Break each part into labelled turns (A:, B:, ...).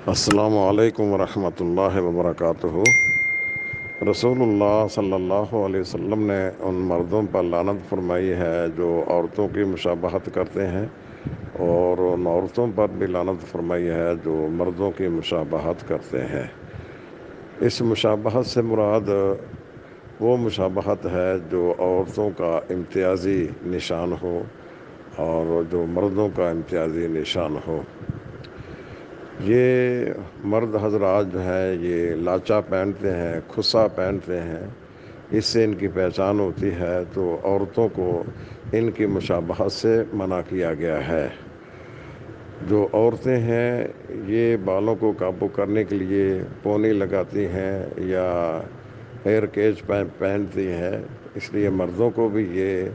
A: السلام علیکم ورحمۃ اللہ وبرکاتہ۔ رسول اللہ صلی اللہ علیہ وسلم نے ان مردوں پر لعنت فرمائی ہے جو عورتوں کی مشابہت کرتے ہیں، اور ان عورتوں پر بھی لعنت فرمائی ہے جو مردوں کی مشابہت کرتے ہیں۔ اس مشابہت سے مراد وہ مشابہت ہے جو عورتوں کا امتیازی نشان ہو اور جو مردوں کا امتیازی نشان ہو۔ یہ مرد حضرات جو ہے یہ لاچا پہنتے ہیں، کھسا پہنتے ہیں، اس سے ان کی پہچان ہوتی ہے، تو عورتوں کو ان کی مشابہت سے منع کیا گیا ہے۔ جو عورتیں ہیں یہ بالوں کو قابو کرنے کے لیے پونی لگاتی ہیں یا ہیئر کیج پہنتی ہیں، اس لیے مردوں کو بھی یہ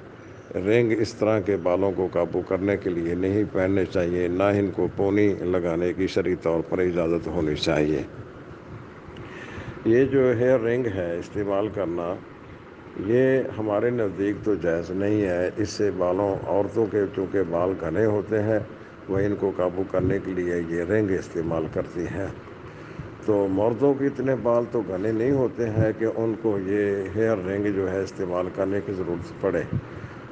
A: رنگ اس طرح کے بالوں کو قابو کرنے کے لیے نہیں پہننے چاہیے، نہ ان کو پونی لگانے کی شرعی طور پر اجازت ہونی چاہیے۔ یہ جو ہیئر رنگ ہے استعمال کرنا، یہ ہمارے نزدیک تو جائز نہیں ہے۔ اس سے بالوں عورتوں کے چونکہ بال گھنے ہوتے ہیں، وہ ان کو قابو کرنے کے لیے یہ رنگ استعمال کرتی ہیں۔ تو مردوں کے اتنے بال تو گھنے نہیں ہوتے ہیں کہ ان کو یہ ہیئر رنگ جو ہے استعمال کرنے کی ضرورت پڑے۔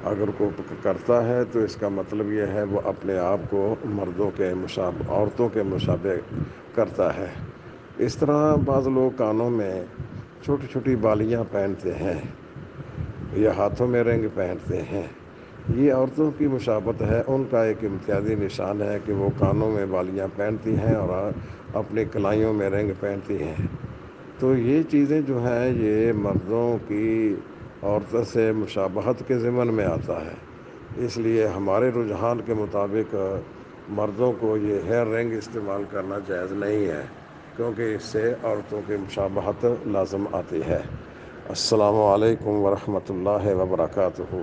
A: اگر کوئی کرتا ہے تو اس کا مطلب یہ ہے وہ اپنے آپ کو عورتوں کے مشابہ کرتا ہے۔ اس طرح بعض لوگ کانوں میں چھوٹی چھوٹی بالیاں پہنتے ہیں یا ہاتھوں میں رنگ پہنتے ہیں، یہ عورتوں کی مشابہت ہے۔ ان کا ایک امتیازی نشان ہے کہ وہ کانوں میں بالیاں پہنتی ہیں اور اپنی کلائیوں میں رنگ پہنتی ہیں۔ تو یہ چیزیں جو ہیں یہ مردوں کی عورتوں سے مشابہت کے ضمن میں آتا ہے۔ اس لیے ہمارے رجحان کے مطابق مردوں کو یہ ہیئر رنگ استعمال کرنا جائز نہیں ہے، کیونکہ اس سے عورتوں کی مشابہت لازم آتی ہے۔ السلام علیکم ورحمۃ اللہ وبرکاتہ۔